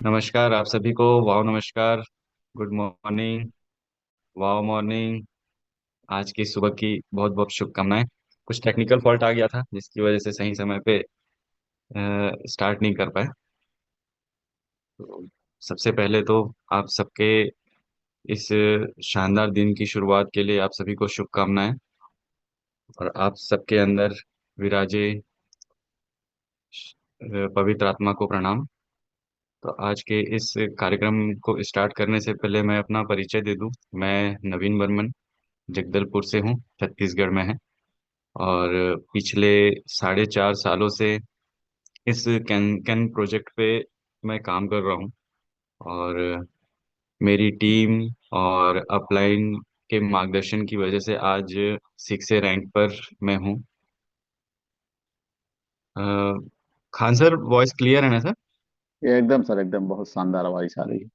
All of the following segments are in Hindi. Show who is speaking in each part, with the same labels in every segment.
Speaker 1: नमस्कार आप सभी को। वाह नमस्कार। Good morning. वाह मॉर्निंग। आज की सुबह की बहुत बहुत शुभकामनाएं। कुछ टेक्निकल फॉल्ट आ गया था जिसकी वजह से सही समय पे स्टार्ट नहीं कर पाए। तो सबसे पहले तो आप सबके इस शानदार दिन की शुरुआत के लिए आप सभी को शुभकामनाएं। और आप सबके अंदर विराजे पवित्र आत्मा को प्रणाम। तो आज के इस कार्यक्रम को स्टार्ट करने से पहले मैं अपना परिचय दे दूं। मैं नवीन वर्मन जगदलपुर से हूँ, छत्तीसगढ़ में है। और पिछले 4.5 सालों से इस कैन कैन प्रोजेक्ट पे मैं काम कर रहा हूँ। और मेरी टीम और अपलाइन के मार्गदर्शन की वजह से आज 6 रैंक पर मैं हूँ। अ, खान सर, वॉइस क्लियर है ना सर?
Speaker 2: ये एकदम सर, एकदम बहुत शानदार आवाज आ रही है।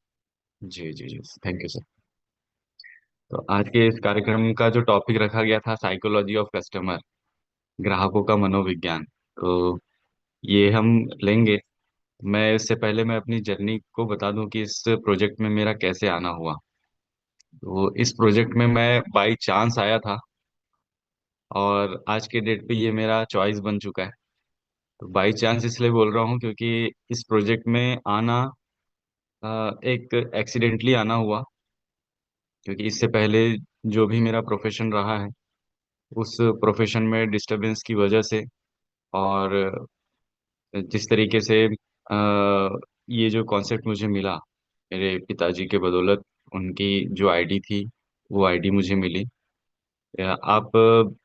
Speaker 1: जी जी जी, थैंक यू सर। तो आज के इस कार्यक्रम का जो टॉपिक रखा गया था, साइकोलॉजी ऑफ कस्टमर, ग्राहकों का मनोविज्ञान। तो ये हम लेंगे। मैं इससे पहले मैं अपनी जर्नी को बता दूं कि इस प्रोजेक्ट में मेरा कैसे आना हुआ। तो इस प्रोजेक्ट में मैं बाई चांस आया था। और आज के डेट पे ये मेरा चॉइस बन चुका है। तो बाई चांस इसलिए बोल रहा हूँ क्योंकि इस प्रोजेक्ट में आना एक एक्सीडेंटली आना हुआ। क्योंकि इससे पहले जो भी मेरा प्रोफेशन रहा है, उस प्रोफेशन में डिस्टरबेंस की वजह से और जिस तरीके से ये जो कॉन्सेप्ट मुझे मिला मेरे पिताजी के बदौलत, उनकी जो आईडी थी वो आईडी मुझे मिली। आप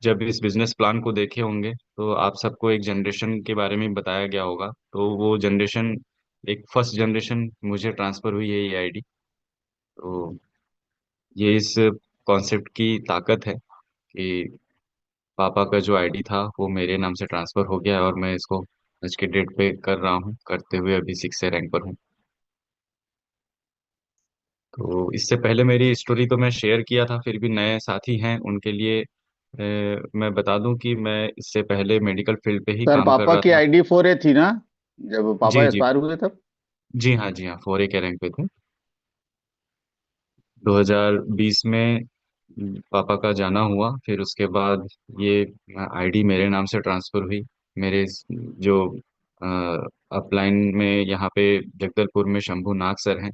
Speaker 1: जब इस बिजनेस प्लान को देखे होंगे तो आप सबको एक जनरेशन के बारे में बताया गया होगा। तो वो जनरेशन, एक फर्स्ट जनरेशन मुझे ट्रांसफर हुई है ये आईडी। तो ये इस कॉन्सेप्ट की ताकत है कि पापा का जो आईडी था वो मेरे नाम से ट्रांसफर हो गया है और मैं इसको आज के डेट पे कर रहा हूँ, करते हुए अभी 6 रैंक पर हूँ। तो इससे पहले मेरी स्टोरी तो मैं शेयर किया था, फिर भी नए साथी हैं उनके लिए मैं बता दूं कि मैं इससे पहले मेडिकल फील्ड पे ही
Speaker 2: सर,
Speaker 1: काम कर
Speaker 2: पापा
Speaker 1: रहा
Speaker 2: की
Speaker 1: था।
Speaker 2: ID 4A थी ना, जब पापा
Speaker 1: जी जी।
Speaker 2: एक्सपायर हुए तब?
Speaker 1: जी हाँ, जी हाँ, 4A के रैंक पे थे। 2020 में पापा का जाना हुआ, फिर उसके बाद ये आईडी मेरे नाम से ट्रांसफर हुई। मेरे जो अपलाइन में यहाँ पे जगदलपुर में शंभू नाग सर हैं,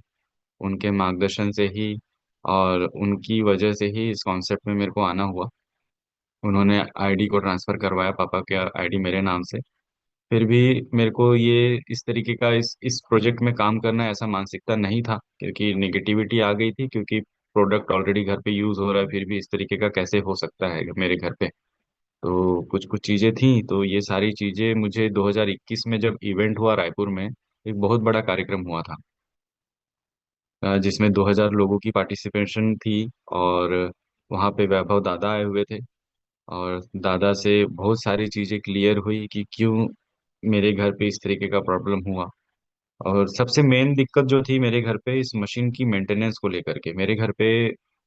Speaker 1: उनके मार्गदर्शन से ही और उनकी वजह से ही इस कॉन्सेप्ट में मेरे को आना हुआ। उन्होंने आईडी को ट्रांसफर करवाया, पापा के आईडी मेरे नाम से। फिर भी मेरे को ये इस तरीके का इस प्रोजेक्ट में काम करना ऐसा मानसिकता नहीं था, क्योंकि निगेटिविटी आ गई थी। क्योंकि प्रोडक्ट ऑलरेडी घर पे यूज हो रहा है, फिर भी इस तरीके का कैसे हो सकता है मेरे घर पे। तो कुछ कुछ चीजें थी, तो ये सारी चीजें मुझे 2021 में जब इवेंट हुआ रायपुर में, एक बहुत बड़ा कार्यक्रम हुआ था जिसमें 2000 लोगों की पार्टिसिपेशन थी। और वहाँ पे वैभव दादा आए हुए थे। और दादा से बहुत सारी चीजें क्लियर हुई कि क्यों मेरे घर पे इस तरीके का प्रॉब्लम हुआ। और सबसे मेन दिक्कत जो थी मेरे घर पे, इस मशीन की मेंटेनेंस को लेकर के। मेरे घर पे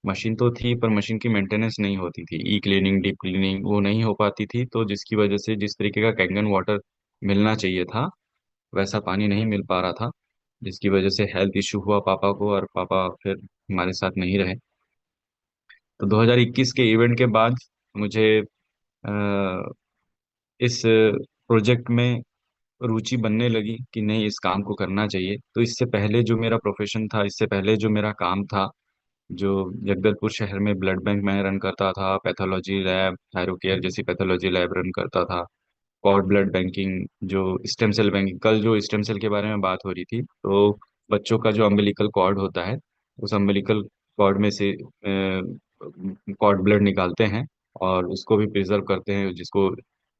Speaker 1: मशीन तो थी पर मशीन की मेंटेनेंस नहीं होती थी। ई क्लीनिंग, डीप क्लीनिंग वो नहीं हो पाती थी। तो जिसकी वजह से जिस तरीके का कैंगन वाटर मिलना चाहिए था, वैसा पानी नहीं मिल पा रहा था। जिसकी वजह से हेल्थ इशू हुआ पापा को, और पापा फिर हमारे साथ नहीं रहे। तो 2021 के इवेंट के बाद मुझे इस प्रोजेक्ट में रुचि बनने लगी कि नहीं, इस काम को करना चाहिए। तो इससे पहले जो मेरा प्रोफेशन था, इससे पहले जो मेरा काम था, जो जगदलपुर शहर में ब्लड बैंक में रन करता था, पैथोलॉजी लैब, थायरोकेयर जैसी पैथोलॉजी लैब रन करता था, कॉर्ड ब्लड बैंकिंग, जो स्टेम सेल बैंकिंग, कल जो स्टेम सेल के बारे में बात हो रही थी, तो बच्चों का जो अम्बिलिकल कॉर्ड होता है, उस अम्बिलिकल कॉर्ड में से कॉर्ड ब्लड निकालते हैं और उसको भी प्रिजर्व करते हैं, जिसको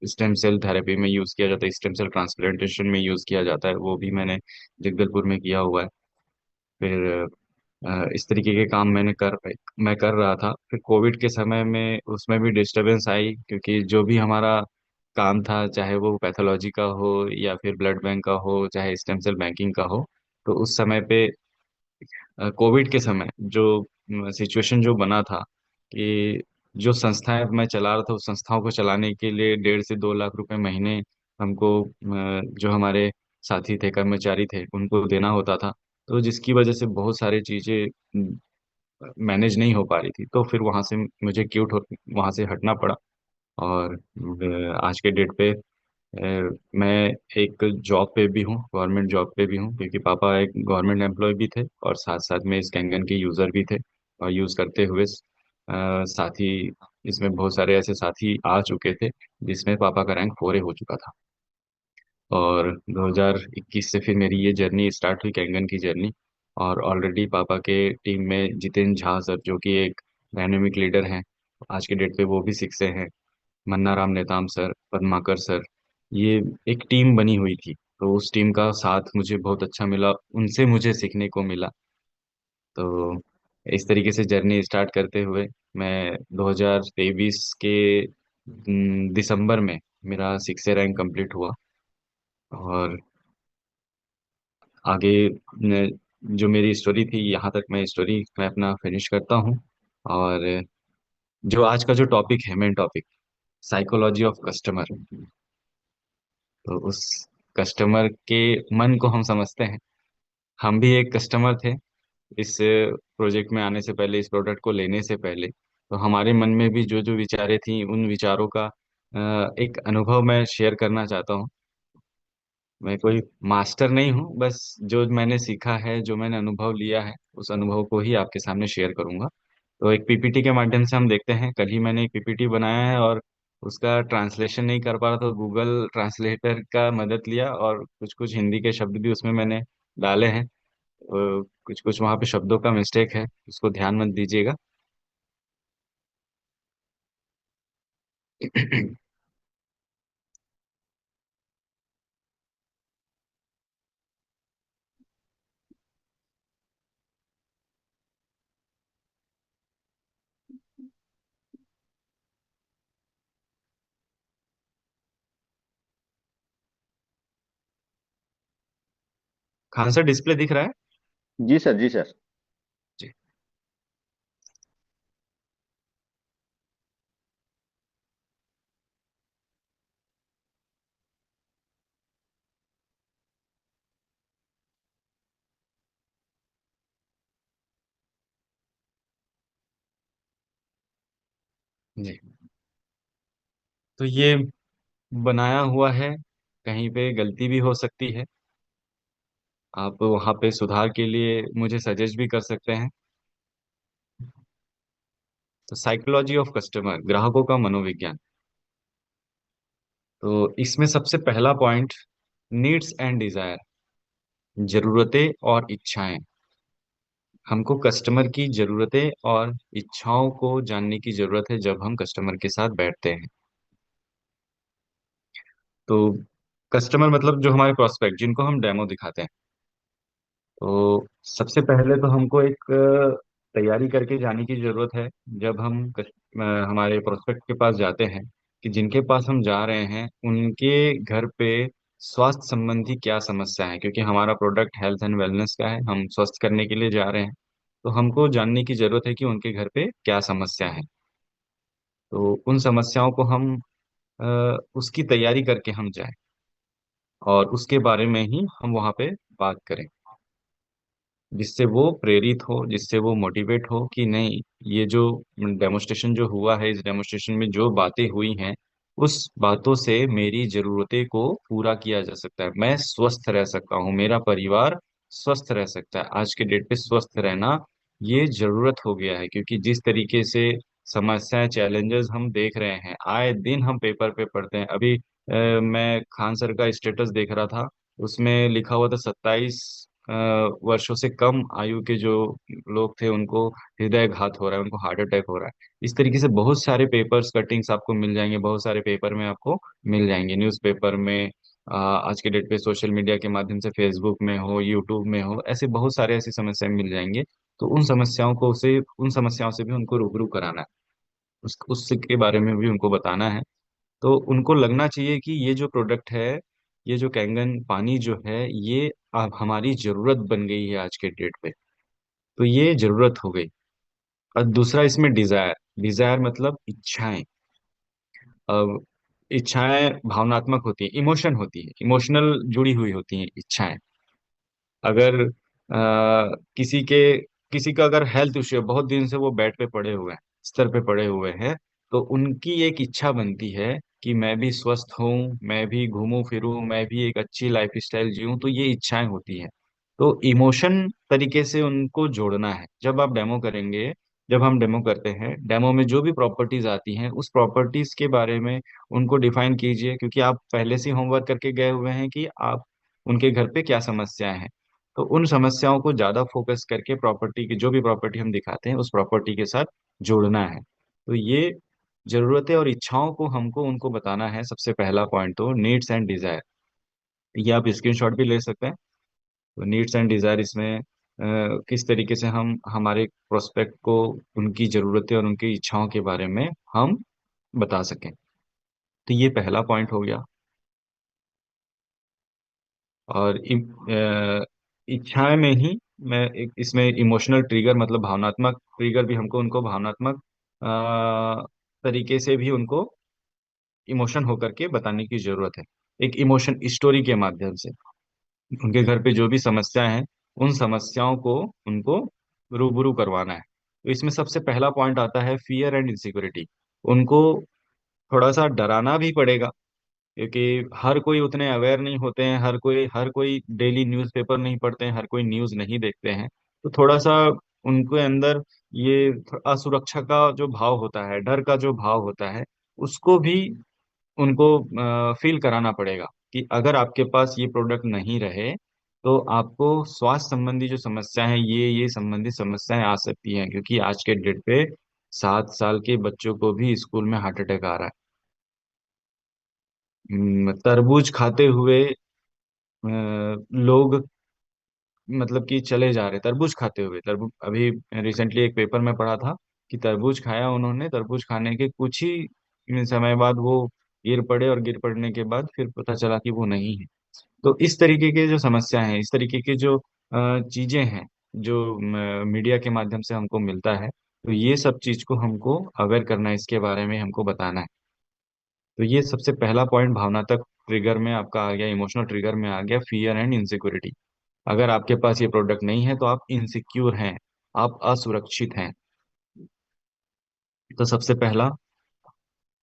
Speaker 1: स्टेम सेल थेरेपी में यूज किया जाता है, स्टेम सेल ट्रांसप्लांटेशन में यूज किया जाता है। वो भी मैंने जगदलपुर में किया हुआ है। फिर इस तरीके के काम मैं कर रहा था। फिर कोविड के समय में उसमें भी डिस्टरबेंस आई, क्योंकि जो भी हमारा काम था, चाहे वो पैथोलॉजी का हो या फिर ब्लड बैंक का हो, चाहे स्टेम सेल बैंकिंग का हो, तो उस समय पे कोविड के समय जो सिचुएशन जो बना था कि जो संस्थाएं मैं चला रहा था, उस संस्थाओं को चलाने के लिए 1.5 से 2 लाख रुपए महीने हमको जो हमारे साथी थे, कर्मचारी थे, उनको देना होता था। तो जिसकी वजह से बहुत सारी चीजें मैनेज नहीं हो पा रही थी, तो फिर वहां से मुझे क्यूट हो वहां से हटना पड़ा। और आज के डेट पे मैं एक जॉब पे भी हूँ, गवर्नमेंट जॉब पे भी हूँ, क्योंकि पापा एक गवर्नमेंट एम्प्लॉय भी थे और साथ साथ में इस कैंगन के यूज़र भी थे। और यूज़ करते हुए साथ ही इसमें बहुत सारे ऐसे साथी आ चुके थे जिसमें पापा का रैंक 4A हो चुका था। और 2021 से फिर मेरी ये जर्नी स्टार्ट हुई, कैंगन की जर्नी। और ऑलरेडी पापा के टीम में जितेंद्र झा सर, जो कि एक डायनेमिक लीडर हैं, आज के डेट पे वो भी शिक्षक हैं। मन्ना राम नेताम सर, पद्माकर सर, ये एक टीम बनी हुई थी। तो उस टीम का साथ मुझे बहुत अच्छा मिला, उनसे मुझे सीखने को मिला। तो इस तरीके से जर्नी स्टार्ट करते हुए मैं 2023 के दिसंबर में मेरा 6 रैंक कंप्लीट हुआ। और आगे जो मेरी स्टोरी थी, यहाँ तक मैं स्टोरी मैं अपना फिनिश करता हूँ। और जो आज का जो टॉपिक है, main topic, psychology of customer. तो उस कस्टमर के मन को हम समझते हैं। हम भी एक कस्टमर थे इस प्रोजेक्ट में आने से पहले, इस प्रोडक्ट को लेने से पहले। तो हमारे मन में भी जो जो विचारें थी, उन विचारों का एक अनुभव मैं शेयर करना चाहता हूँ। मैं कोई मास्टर नहीं हूँ, बस जो मैंने सीखा है, जो मैंने अनुभव लिया है, उस अनुभव को ही आपके सामने शेयर करूंगा। तो एक पीपीटी के माध्यम से हम देखते हैं। कल ही मैंने एक पीपीटी बनाया है और उसका ट्रांसलेशन नहीं कर पा रहा, तो गूगल ट्रांसलेटर का मदद लिया और कुछ कुछ हिंदी के शब्द भी उसमें मैंने डाले हैं। कुछ कुछ वहाँ पे शब्दों का मिस्टेक है, उसको ध्यान मत दीजिएगा। खान सर, डिस्प्ले दिख रहा है?
Speaker 2: जी सर, जी सर।
Speaker 1: जी। जी। तो ये बनाया हुआ है, कहीं पे गलती भी हो सकती है। आप वहाँ पे सुधार के लिए मुझे सजेस्ट भी कर सकते हैं। तो साइकोलॉजी ऑफ कस्टमर, ग्राहकों का मनोविज्ञान। तो इसमें सबसे पहला पॉइंट, नीड्स एंड डिजायर, जरूरतें और इच्छाएं। हमको कस्टमर की जरूरतें और इच्छाओं को जानने की जरूरत है जब हम कस्टमर के साथ बैठते हैं। तो कस्टमर मतलब जो हमारे प्रोस्पेक्ट, जिनको हम डेमो दिखाते हैं। तो सबसे पहले तो हमको एक तैयारी करके जाने की जरूरत है। जब हम हमारे प्रोस्पेक्ट के पास जाते हैं, कि जिनके पास हम जा रहे हैं उनके घर पे स्वास्थ्य संबंधी क्या समस्या है, क्योंकि हमारा प्रोडक्ट हेल्थ एंड वेलनेस का है, हम स्वस्थ करने के लिए जा रहे हैं। तो हमको जानने की जरूरत है कि उनके घर पे क्या समस्या है। तो उन समस्याओं को हम उसकी तैयारी करके हम जाएं और उसके बारे में ही हम वहाँ पे बात करें, जिससे वो प्रेरित हो, जिससे वो मोटिवेट हो कि नहीं, ये जो डेमोस्ट्रेशन जो हुआ है, इस डेमोस्ट्रेशन में जो बातें हुई हैं, उस बातों से मेरी जरूरतें को पूरा किया जा सकता है, मैं स्वस्थ रह सकता हूँ, मेरा परिवार स्वस्थ रह सकता है। आज के डेट पे स्वस्थ रहना ये जरूरत हो गया है, क्योंकि जिस तरीके से समस्याएं, चैलेंजेस हम देख रहे हैं, आए दिन हम पेपर पे पढ़ते हैं। अभी मैं खान सर का स्टेटस देख रहा था, उसमें लिखा हुआ था 27 वर्षों से कम आयु के जो लोग थे उनको हृदयघात हो रहा है, उनको हार्ट अटैक हो रहा है। इस तरीके से बहुत सारे पेपर्स कटिंग्स आपको मिल जाएंगे, बहुत सारे पेपर में आपको मिल जाएंगे, न्यूज़पेपर में, आज के डेट पे सोशल मीडिया के माध्यम से, फेसबुक में हो, यूट्यूब में हो, ऐसे बहुत सारे ऐसी समस्याएं मिल जाएंगे। तो उन समस्याओं से भी उनको रूबरू कराना है, उसके बारे में भी उनको बताना है। तो उनको लगना चाहिए कि ये जो प्रोडक्ट है, ये जो कैंगन पानी जो है, ये अब हमारी जरूरत बन गई है आज के डेट पे। तो ये जरूरत हो गई। और दूसरा इसमें डिजायर, डिजायर मतलब इच्छाएं। अब इच्छाएं भावनात्मक होती है, इमोशन होती है, इमोशनल जुड़ी हुई होती हैं इच्छाएं। अगर किसी के किसी का अगर हेल्थ इश्यू है, बहुत दिन से वो बेड पे पड़े हुए हैं, बिस्तर पे पड़े हुए हैं, तो उनकी एक इच्छा बनती है कि मैं भी स्वस्थ हूँ, मैं भी घूमूं फिरूं, मैं भी एक अच्छी लाइफ स्टाइल जीऊं, तो ये इच्छाएं होती हैं। तो इमोशन तरीके से उनको जोड़ना है। जब आप डेमो करेंगे, जब हम डेमो करते हैं, डेमो में जो भी प्रॉपर्टीज आती हैं उस प्रॉपर्टीज के बारे में उनको डिफाइन कीजिए, क्योंकि आप पहले से होमवर्क करके गए हुए हैं कि आप उनके घर पे क्या समस्याएं हैं। तो उन समस्याओं को ज्यादा फोकस करके प्रॉपर्टी की जो भी प्रॉपर्टी हम दिखाते हैं उस प्रॉपर्टी के साथ जोड़ना है। तो ये जरूरतें और इच्छाओं को हमको उनको बताना है। सबसे पहला पॉइंट तो नीड्स एंड डिजायर, ये आप स्क्रीनशॉट भी ले सकते हैं। तो नीड्स एंड डिजायर इसमें किस तरीके से हम हमारे प्रोस्पेक्ट को उनकी जरूरतें और उनकी इच्छाओं के बारे में हम बता सकें। तो ये पहला पॉइंट हो गया। और इच्छाएं में ही मैं एक इसमें इमोशनल ट्रिगर, मतलब भावनात्मक ट्रिगर भी हमको उनको भावनात्मक तरीके से भी उनको इमोशन होकर के बताने की जरूरत है। एक इमोशन स्टोरी के माध्यम से उनके घर पे जो भी समस्या है उन समस्याओं को उनको रूबरू करवाना है। तो इसमें सबसे पहला पॉइंट आता है फियर एंड इनसिक्योरिटी। उनको थोड़ा सा डराना भी पड़ेगा, क्योंकि हर कोई उतने अवेयर नहीं होते हैं, हर कोई डेली न्यूज़पेपर नहीं पढ़ते हैं, हर कोई न्यूज़ नहीं देखते हैं। तो थोड़ा सा उनके अंदर ये असुरक्षा का जो भाव होता है, डर का जो भाव होता है, उसको भी उनको फील कराना पड़ेगा कि अगर आपके पास ये प्रोडक्ट नहीं रहे तो आपको स्वास्थ्य संबंधी जो समस्या है, ये संबंधी समस्याएं आ सकती हैं, क्योंकि आज के डेट पे 7 साल के बच्चों को भी स्कूल में हार्ट अटैक आ रहा है। तरबूज खाते हुए लोग मतलब कि चले जा रहे तरबूज खाते हुए। तरबूज अभी रिसेंटली एक पेपर में पढ़ा था कि तरबूज खाया उन्होंने, तरबूज खाने के कुछ ही समय बाद वो गिर पड़े, और गिर पड़ने के बाद फिर पता चला कि वो नहीं है। तो इस तरीके के जो समस्या हैं, इस तरीके के जो चीजें हैं, जो मीडिया के माध्यम से हमको मिलता है, तो ये सब चीज को हमको अवेयर करना है, इसके बारे में हमको बताना है। तो ये सबसे पहला पॉइंट भावनात्मक ट्रिगर में आपका आ गया, इमोशनल ट्रिगर में आ गया फियर एंड इनसिक्योरिटी। अगर आपके पास ये प्रोडक्ट नहीं है तो आप इनसिक्योर हैं, आप असुरक्षित हैं। तो सबसे पहला।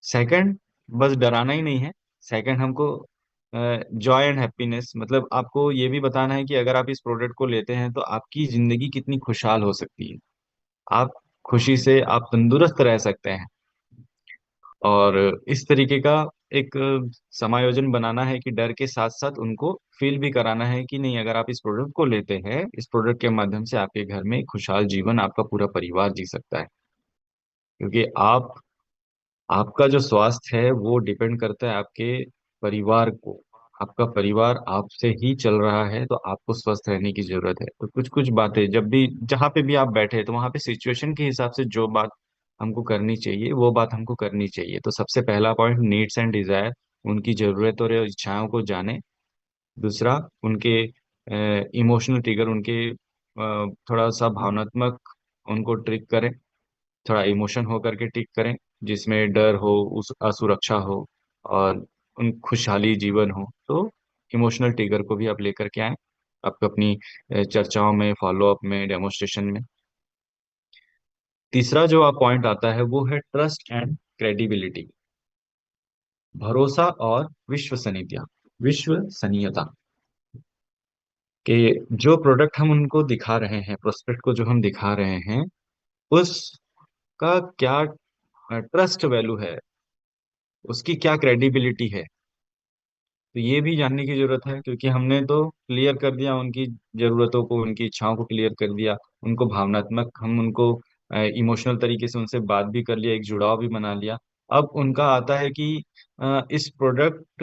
Speaker 1: सेकंड, बस डराना ही नहीं है। सेकंड हमको जॉय एंड हैप्पीनेस, मतलब आपको ये भी बताना है कि अगर आप इस प्रोडक्ट को लेते हैं तो आपकी जिंदगी कितनी खुशहाल हो सकती है। आप खुशी से आप तंदुरुस्त रह सकते हैं। और इस तरीके का एक समायोजन बनाना है कि डर के साथ साथ उनको फील भी कराना है कि नहीं, अगर आप इस प्रोडक्ट को लेते हैं, इस प्रोडक्ट के माध्यम से आपके घर में एक खुशहाल जीवन आपका पूरा परिवार जी सकता है। क्योंकि आपका जो स्वास्थ्य है वो डिपेंड करता है आपके परिवार को। आपका परिवार आपसे ही चल रहा है, तो आपको स्वस्थ रहने की जरूरत है। तो कुछ कुछ बातें जब भी जहाँ पे भी आप बैठे, तो वहाँ पे सिचुएशन के हिसाब से जो बात हमको करनी चाहिए वो बात हमको करनी चाहिए। तो सबसे पहला पॉइंट नीड्स एंड डिजायर, उनकी जरूरत और इच्छाओं को जाने। दूसरा, उनके इमोशनल ट्रिगर, उनके थोड़ा सा भावनात्मक उनको ट्रिक करें, थोड़ा इमोशन हो करके टिक करें, जिसमें डर हो, उस असुरक्षा हो, और उन खुशहाली जीवन हो। तो इमोशनल ट्रिगर को भी आप लेकर के आए आपको अपनी चर्चाओं में, फॉलो अप में, डेमोन्स्ट्रेशन में। तीसरा जो आप पॉइंट आता है वो है ट्रस्ट एंड क्रेडिबिलिटी, भरोसा और विश्वसनीयता। कि जो प्रोडक्ट हम उनको दिखा रहे हैं, प्रोस्पेक्ट को जो हम दिखा रहे हैं, उसका क्या ट्रस्ट वैल्यू है, उसकी क्या क्रेडिबिलिटी है। तो ये भी जानने की जरूरत है, क्योंकि हमने तो क्लियर कर दिया उनकी जरूरतों को, उनकी इच्छाओं को क्लियर कर दिया, उनको भावनात्मक हम उनको इमोशनल तरीके से उनसे बात भी कर लिया, एक जुड़ाव भी बना लिया। अब उनका आता है कि इस प्रोडक्ट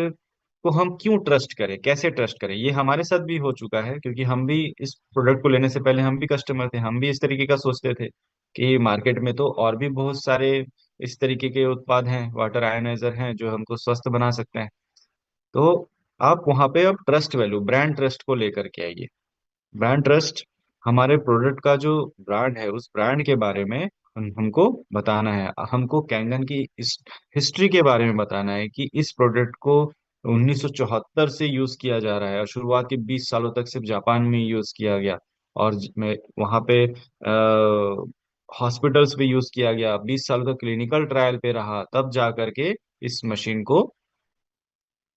Speaker 1: को हम क्यों ट्रस्ट करें, कैसे ट्रस्ट करें। ये हमारे साथ भी हो चुका है, क्योंकि हम भी इस प्रोडक्ट को लेने से पहले हम भी कस्टमर थे, हम भी इस तरीके का सोचते थे कि मार्केट में तो और भी बहुत सारे इस तरीके के उत्पाद हैं, वाटर आयोनाइजर हैं जो हमको स्वस्थ बना सकते हैं। तो आप वहां पे अब ट्रस्ट वैल्यू, ब्रांड ट्रस्ट को लेकर के आइए। ब्रांड ट्रस्ट, हमारे प्रोडक्ट का जो ब्रांड है उस ब्रांड के बारे में हमको बताना है। हमको कैंगन की इस हिस्ट्री के बारे में बताना है कि इस प्रोडक्ट को 1974 से यूज किया जा रहा है, और शुरुआत के 20 सालों तक सिर्फ जापान में यूज किया गया। और मैं वहाँ पे हॉस्पिटल्स भी यूज किया गया, 20 साल तक क्लिनिकल ट्रायल पे रहा, तब जा करके इस मशीन को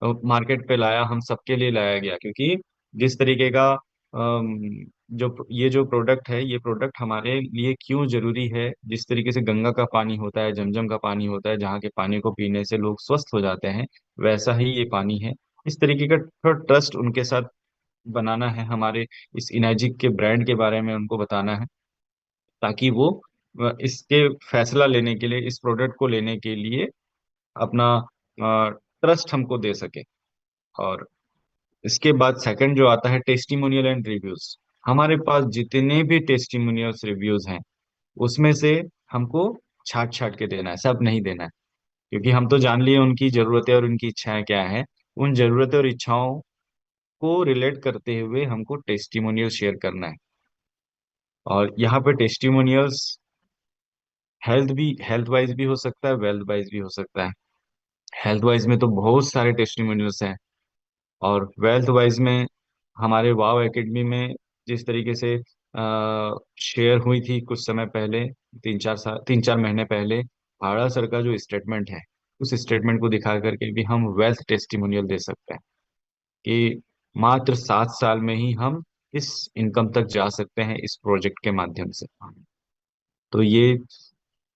Speaker 1: मार्केट पे लाया, हम सबके लिए लाया गया। क्योंकि जिस तरीके का जो ये जो प्रोडक्ट है, ये प्रोडक्ट हमारे लिए क्यों जरूरी है, जिस तरीके से गंगा का पानी होता है, जमजम का पानी होता है, जहाँ के पानी को पीने से लोग स्वस्थ हो जाते हैं, वैसा ही ये पानी है। इस तरीके का थोड़ा ट्रस्ट उनके साथ बनाना है, हमारे इस इनर्जिक के ब्रांड के बारे में उनको बताना है, ताकि वो इसके फैसला लेने के लिए, इस प्रोडक्ट को लेने के लिए अपना ट्रस्ट हमको दे सके। और इसके बाद सेकंड जो आता है, टेस्टिमोनियल एंड रिव्यूज। हमारे पास जितने भी टेस्टिमोनियल्स रिव्यूज हैं, उसमें से हमको छाट छाट के देना है, सब नहीं देना है। क्योंकि हम तो जान लिए उनकी जरूरतें और उनकी इच्छाएं क्या हैं। उन जरूरतें और इच्छाओं को रिलेट करते हुए हमको टेस्टिमोनियल शेयर करना है। और यहाँ पे टेस्टिमोनियल्स हेल्थ वाइज भी हो सकता है, वेल्थ वाइज भी हो सकता है। हेल्थ वाइज में तो बहुत सारे टेस्टिमोनियल्स हैं, और वेल्थ वाइज में हमारे वाव एकेडमी में जिस तरीके से शेयर हुई थी कुछ समय पहले, 3-4 महीने पहले, भारत सर का जो स्टेटमेंट है, उस स्टेटमेंट को दिखा करके भी हम वेल्थ टेस्टिमोनियल दे सकते हैं कि मात्र 7 साल में ही हम इस इनकम तक जा सकते हैं इस प्रोजेक्ट के माध्यम से। तो ये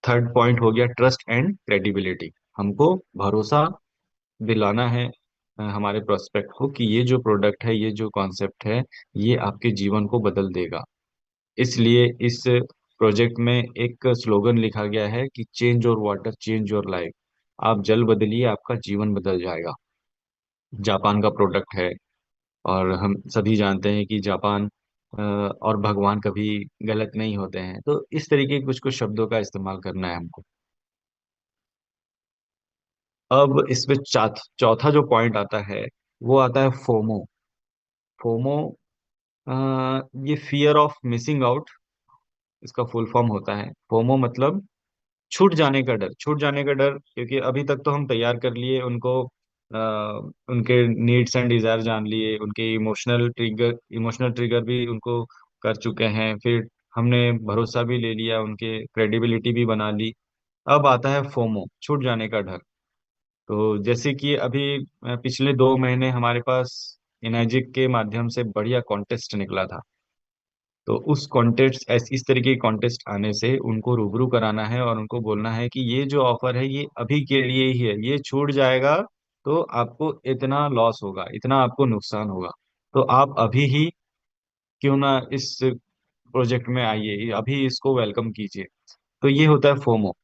Speaker 1: थर्ड पॉइंट हो गया, ट्रस्ट एंड क्रेडिबिलिटी। हमको भरोसा दिलाना है हमारे प्रोस्पेक्ट को कि ये जो प्रोडक्ट है, ये जो कॉन्सेप्ट है, ये आपके जीवन को बदल देगा। इसलिए इस प्रोजेक्ट में एक स्लोगन लिखा गया है कि change your water, change your life. आप जल बदलिए, आपका जीवन बदल जाएगा। जापान का प्रोडक्ट है, और हम सभी जानते हैं कि जापान और भगवान कभी गलत नहीं होते हैं। तो इस तरीके के कुछ कुछ शब्दों का इस्तेमाल करना है हमको। अब इसमें चौथा जो पॉइंट आता है, वो आता है फोमो। फोमो ये फियर ऑफ मिसिंग आउट, इसका फुल फॉर्म होता है। फोमो मतलब छूट जाने का डर, छूट जाने का डर। क्योंकि अभी तक तो हम तैयार कर लिए उनको, उनके नीड्स एंड डिजायर जान लिए, उनके इमोशनल ट्रिगर भी उनको कर चुके हैं, फिर हमने भरोसा भी ले लिया, उनके क्रेडिबिलिटी भी बना ली। अब आता है फोमो, छूट जाने का डर। तो जैसे कि अभी पिछले 2 महीने हमारे पास इनर्जिक के माध्यम से बढ़िया कॉन्टेस्ट निकला था। तो उस कॉन्टेस्ट, इस तरीके के कॉन्टेस्ट आने से उनको रूबरू कराना है, और उनको बोलना है कि ये जो ऑफर है, ये अभी के लिए ही है, ये छूट जाएगा तो आपको इतना लॉस होगा, इतना आपको नुकसान होगा। तो आप अभी ही क्यों ना इस प्रोजेक्ट में आइए, अभी इसको वेलकम कीजिए। तो ये होता है फोमो।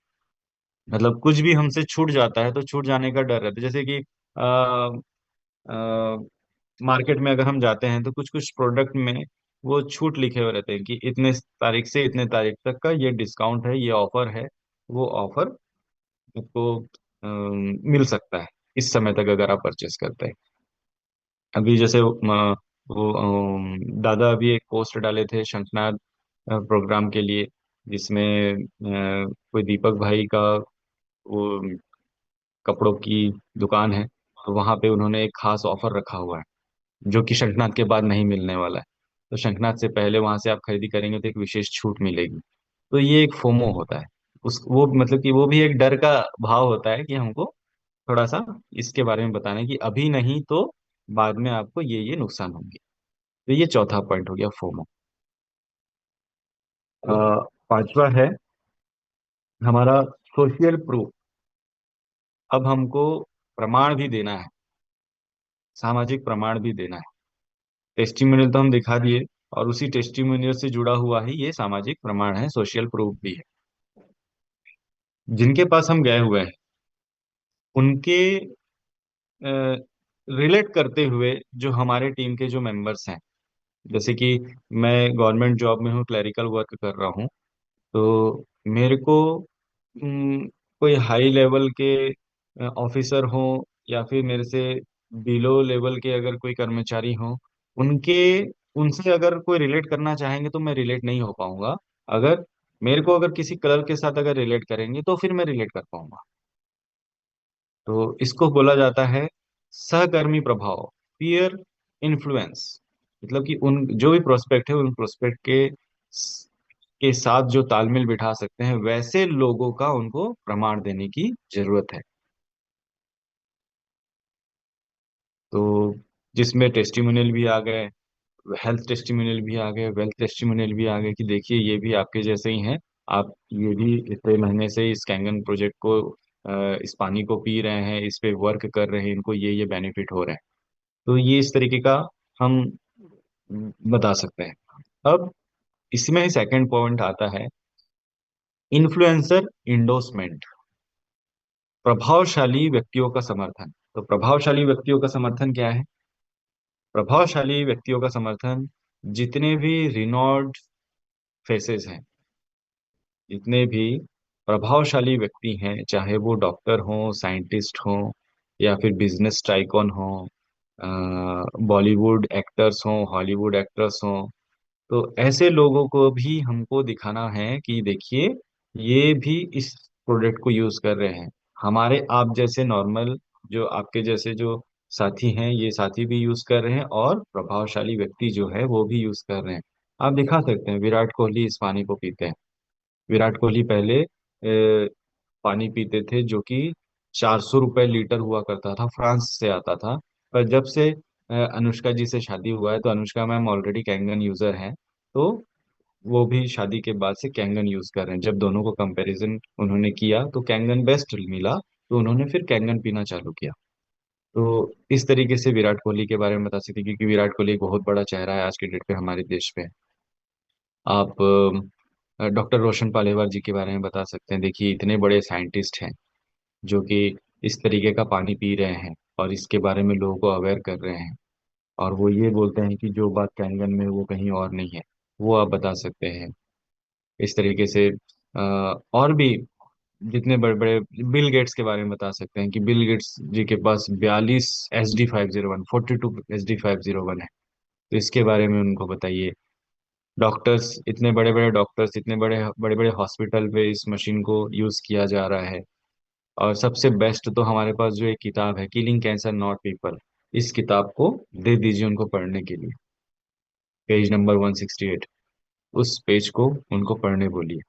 Speaker 1: मतलब कुछ भी हमसे छूट जाता है तो छूट जाने का डर रहता है। जैसे कि मार्केट में अगर हम जाते हैं तो कुछ कुछ प्रोडक्ट में वो छूट लिखे हुए रहते हैं कि इतने तारीख से इतने तारीख तक का ये डिस्काउंट है, ये ऑफर है। वो ऑफर आपको मिल सकता है इस समय तक, अगर आप परचेस करते हैं। अभी जैसे वो दादा अभी एक पोस्ट डाले थे शंखनाद प्रोग्राम के लिए, जिसमें कोई दीपक भाई का वो कपड़ों की दुकान है, तो वहां पे उन्होंने एक खास ऑफर रखा हुआ है, जो कि शंखनाद के बाद नहीं मिलने वाला है। तो शंखनाद से पहले वहां से आप खरीदी करेंगे तो एक विशेष छूट मिलेगी। तो ये एक फोमो होता है। उस वो मतलब कि वो भी एक डर का भाव होता है कि हमको थोड़ा सा इसके बारे में बताना है कि अभी नहीं तो बाद में आपको ये नुकसान होंगे। तो ये चौथा पॉइंट हो गया, फोमो। पांचवा है हमारा सोशल प्रूफ। अब हमको प्रमाण भी देना है, सामाजिक प्रमाण भी देना है। टेस्टिमोनियल तो हम दिखा दिए, और उसी टेस्टिमोनियल से जुड़ा हुआ ही ये सामाजिक प्रमाण है, सोशल प्रूफ भी है। जिनके पास हम गए हुए हैं उनके रिलेट करते हुए, जो हमारे टीम के जो मेंबर्स हैं, जैसे कि मैं गवर्नमेंट जॉब में हूँ, क्लरिकल वर्क कर रहा हूँ। तो मेरे को कोई हाई लेवल के ऑफिसर हो, या फिर मेरे से बिलो लेवल के अगर कोई कर्मचारी हो, उनके उनसे अगर कोई रिलेट करना चाहेंगे तो मैं रिलेट नहीं हो पाऊंगा। अगर मेरे को अगर किसी कलर के साथ अगर रिलेट करेंगे तो फिर मैं रिलेट कर पाऊंगा। तो इसको बोला जाता है सहकर्मी प्रभाव, पीयर इन्फ्लुएंस। मतलब कि उन जो भी प्रोस्पेक्ट है उन प्रोस्पेक्ट के साथ जो तालमेल बिठा सकते हैं वैसे लोगों का उनको प्रमाण देने की जरूरत है। तो जिसमें टेस्टिमोनियल भी आ गए, हेल्थ टेस्टिमोनियल भी आ गए, वेल्थ टेस्टिमोनियल भी आ गए कि देखिए ये भी आपके जैसे ही हैं, आप ये भी इतने महीने से इस कैंगन प्रोजेक्ट को इस पानी को पी रहे हैं, इस पे वर्क कर रहे हैं, इनको ये बेनिफिट हो रहे हैं। तो ये इस तरीके का हम बता सकते हैं। अब इसमें सेकंड पॉइंट आता है इन्फ्लुएंसर इंडोर्समेंट, प्रभावशाली व्यक्तियों का समर्थन। तो प्रभावशाली व्यक्तियों का समर्थन क्या है? प्रभावशाली व्यक्तियों का समर्थन, जितने भी रिनॉल्ड फेसेस हैं, जितने भी प्रभावशाली व्यक्ति हैं, चाहे वो डॉक्टर हों, साइंटिस्ट हों, या फिर बिजनेस टाइकॉन हों, बॉलीवुड एक्टर्स हों, हॉलीवुड एक्टर्स हों, तो ऐसे लोगों को भी हमको दिखाना है कि देखिए ये भी इस प्रोडक्ट को यूज कर रहे हैं। हमारे आप जैसे नॉर्मल, जो आपके जैसे जो साथी हैं, ये साथी भी यूज कर रहे हैं, और प्रभावशाली व्यक्ति जो है वो भी यूज कर रहे हैं। आप दिखा सकते हैं, विराट कोहली इस पानी को पीते हैं। विराट कोहली पहले पानी पीते थे जो कि 400 रुपये लीटर हुआ करता था, फ्रांस से आता था। पर जब से अनुष्का जी से शादी हुआ है, तो Anushka ma'am already Kangen user हैं, तो वो भी शादी के बाद से कैंगन यूज कर रहे हैं। जब दोनों को कंपैरिजन उन्होंने किया तो कैंगन बेस्ट मिला, तो उन्होंने फिर कैंगन पीना चालू किया। तो इस तरीके से विराट कोहली के बारे में बता सकते हैं, क्योंकि विराट कोहली एक बहुत बड़ा चेहरा है आज के डेट पे हमारे देश पे। आप डॉक्टर रोशन पालेवार जी के बारे में बता सकते हैं। देखिए इतने बड़े साइंटिस्ट हैं जो कि इस तरीके का पानी पी रहे हैं और इसके बारे में लोगों को अवेयर कर रहे हैं, और वो ये बोलते हैं कि जो बात कैंगन में है, वो कहीं और नहीं है। वो आप बता सकते हैं। इस तरीके से और भी जितने बड़े बड़े, बिल गेट्स के बारे में बता सकते हैं कि बिल गेट्स जी के पास 42 SD 501, 42 SD 501 है। तो इसके बारे में उनको बताइए। डॉक्टर्स, इतने बड़े बड़े डॉक्टर्स, इतने बड़े बड़े बड़े हॉस्पिटल पे इस मशीन को यूज किया जा रहा है। और सबसे बेस्ट तो हमारे पास जो एक किताब है, किलिंग कैंसर नॉट पीपल, इस किताब को दे दीजिए उनको पढ़ने के लिए। पेज नंबर 168, उस पेज को उनको पढ़ने बोलिए।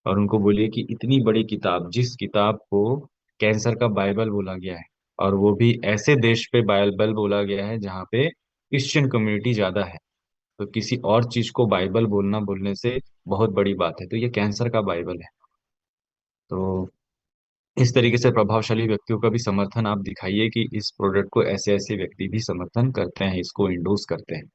Speaker 1: और उनको बोलिए कि इतनी बड़ी किताब, जिस किताब को कैंसर का बाइबल बोला गया है, और वो भी ऐसे देश पे बाइबल बोला गया है जहाँ पे क्रिश्चियन कम्युनिटी ज्यादा है, तो किसी और चीज को बाइबल बोलना बोलने से बहुत बड़ी बात है। तो ये कैंसर का बाइबल है। तो इस तरीके से प्रभावशाली व्यक्तियों का भी समर्थन आप दिखाइए कि इस प्रोडक्ट को ऐसे ऐसे व्यक्ति भी समर्थन करते हैं, इसको इंडोर्स करते हैं।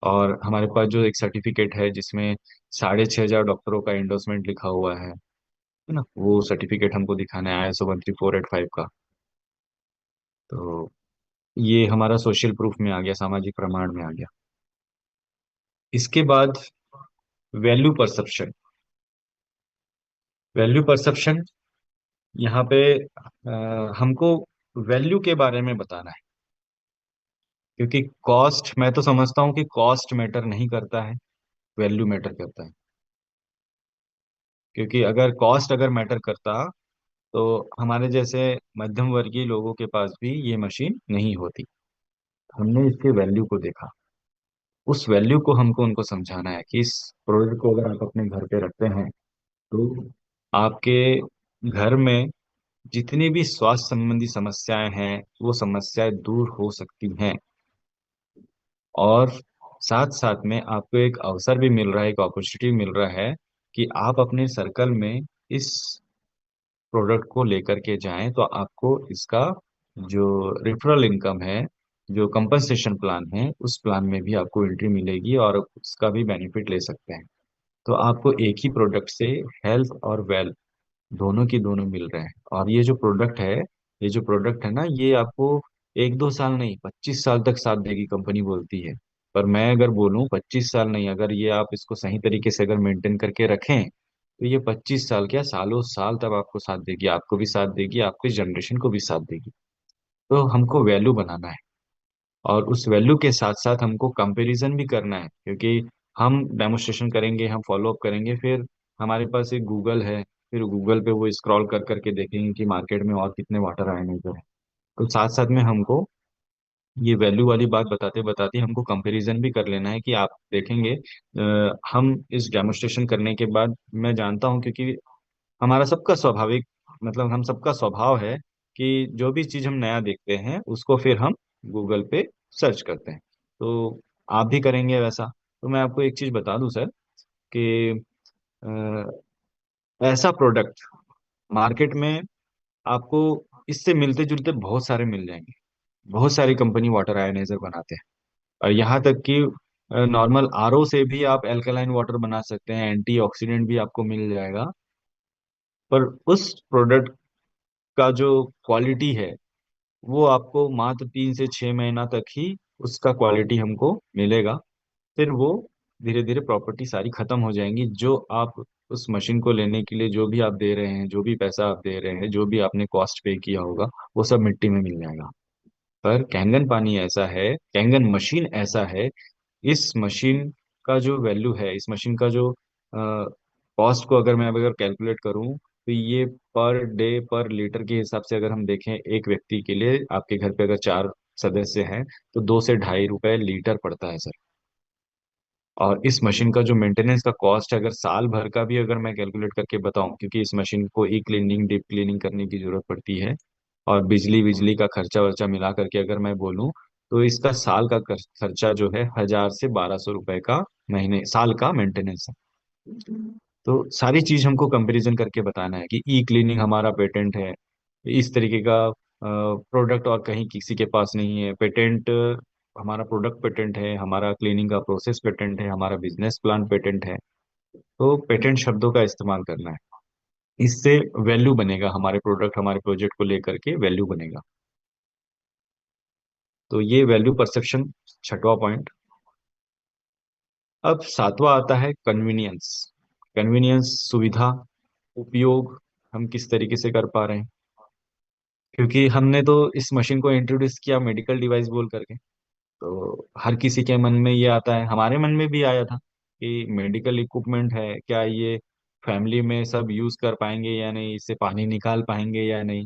Speaker 1: और हमारे पास जो एक सर्टिफिकेट है जिसमें 6500 डॉक्टरों का इंडोर्समेंट लिखा हुआ है ना, वो सर्टिफिकेट हमको दिखाना है, ISO 13485 का। तो ये हमारा सोशल प्रूफ में आ गया, सामाजिक प्रमाण में आ गया। इसके बाद वैल्यू परसेप्शन। वैल्यू परसेप्शन, यहाँ पे हमको वैल्यू के बारे में बताना है। क्योंकि कॉस्ट, मैं तो समझता हूँ कि कॉस्ट मैटर नहीं करता है, वैल्यू मैटर करता है। क्योंकि अगर कॉस्ट अगर मैटर करता, तो हमारे जैसे मध्यम वर्गीय लोगों के पास भी ये मशीन नहीं होती। हमने इसके वैल्यू को देखा, उस वैल्यू को हमको उनको समझाना है कि इस प्रोडक्ट को अगर आप अपने घर पे रखते हैं, तो आपके घर में जितनी भी स्वास्थ्य संबंधी समस्याएं हैं, वो समस्याएं दूर हो सकती हैं। और साथ साथ में आपको एक अवसर भी मिल रहा है, एक अपॉर्चुनिटी मिल रहा है कि आप अपने सर्कल में इस प्रोडक्ट को लेकर के जाएं, तो आपको इसका जो रेफरल इनकम है, जो कंपनसेशन प्लान है, उस प्लान में भी आपको एंट्री मिलेगी और उसका भी बेनिफिट ले सकते हैं। तो आपको एक ही प्रोडक्ट से हेल्थ और वेल्थ दोनों की दोनों मिल रहे हैं। और ये जो प्रोडक्ट है ना, ये आपको 1 2 साल नहीं, 25 साल तक साथ देगी, कंपनी बोलती है। पर मैं अगर बोलूं 25 साल नहीं, अगर ये आप इसको सही तरीके से अगर मेंटेन करके रखें, तो ये 25 साल क्या, सालों साल तक आपको साथ देगी, आपको भी साथ देगी, आपके जनरेशन को भी साथ देगी। तो हमको वैल्यू बनाना है, और उस वैल्यू के साथ साथ हमको कंपैरिजन भी करना है। क्योंकि हम डेमोस्ट्रेशन करेंगे, हम फॉलो अप करेंगे, फिर हमारे पास एक गूगल है, फिर गूगल पे वो स्क्रॉल कर करके देखेंगे कि मार्केट में और कितने वाटर आयनाइजर है। तो साथ साथ में हमको ये वैल्यू वाली बात बताते बताते हमको कंपैरिजन भी कर लेना है कि आप देखेंगे हम इस डेमोस्ट्रेशन करने के बाद, मैं जानता हूँ क्योंकि हमारा सबका स्वाभाविक, मतलब हम सबका स्वभाव है कि जो भी चीज हम नया देखते हैं उसको फिर हम गूगल पे सर्च करते हैं। तो आप भी करेंगे वैसा। तो मैं आपको एक चीज बता दूं सर कि ऐसा प्रोडक्ट मार्केट में आपको इससे मिलते जुलते बहुत सारे मिल जाएंगे। बहुत सारी कंपनी वाटर आयोनाइजर बनाते हैं, और यहाँ तक कि नॉर्मल आरओ से भी आप एल्कलाइन वाटर बना सकते हैं, एंटीऑक्सीडेंट भी आपको मिल जाएगा। पर उस प्रोडक्ट का जो क्वालिटी है वो आपको मात्र 3 से 6 महीना तक ही उसका क्वालिटी हमको मिलेगा। फिर वो धीरे धीरे प्रॉपर्टी सारी खत्म हो जाएंगी। जो आप उस मशीन को लेने के लिए जो भी आप दे रहे हैं, जो भी पैसा आप दे रहे हैं, जो भी आपने कॉस्ट पे किया होगा, वो सब मिट्टी में मिल जाएगा। पर कैंगन पानी ऐसा है, कैंगन मशीन ऐसा है, इस मशीन का जो वैल्यू है, इस मशीन का जो कॉस्ट को अगर मैं अगर कैलकुलेट करूं, तो ये पर डे पर लीटर के हिसाब से अगर हम देखें, एक व्यक्ति के लिए आपके घर पे अगर 4 सदस्य हैं तो 2 से ढाई रुपए लीटर पड़ता है सर। और इस मशीन का जो मेंटेनेंस का कॉस्ट है, अगर साल भर का भी अगर मैं कैलकुलेट करके बताऊं, क्योंकि इस मशीन को ई क्लीनिंग डीप क्लीनिंग करने की जरूरत पड़ती है, और बिजली बिजली का खर्चा वर्चा मिला करके अगर मैं बोलूं, तो इसका साल का खर्चा जो है 1000 से 1200 रुपए का महीने साल का मेंटेनेंस है। तो सारी चीज हमको कंपैरिजन करके बताना है कि ई क्लीनिंग हमारा पेटेंट है, इस तरीके का प्रोडक्ट और कहीं किसी के पास नहीं है पेटेंट। हमारा प्रोडक्ट पेटेंट है, हमारा क्लीनिंग का प्रोसेस पेटेंट है, हमारा बिजनेस प्लान पेटेंट है। तो पेटेंट शब्दों का इस्तेमाल करना है, इससे वैल्यू बनेगा, हमारे प्रोडक्ट हमारे प्रोजेक्ट को लेकर के वैल्यू बनेगा। तो ये वैल्यू परसेप्शन, छठवां पॉइंट। अब सातवां आता है कन्वीनियंस। कन्वीनियंस, सुविधा, उपयोग, हम किस तरीके से कर पा रहे हैं। क्योंकि हमने तो इस मशीन को इंट्रोड्यूस किया मेडिकल डिवाइस बोल करके, तो हर किसी के मन में ये आता है, हमारे मन में भी आया था कि मेडिकल इक्विपमेंट है, क्या ये फैमिली में सब यूज कर पाएंगे या नहीं, इससे पानी निकाल पाएंगे या नहीं।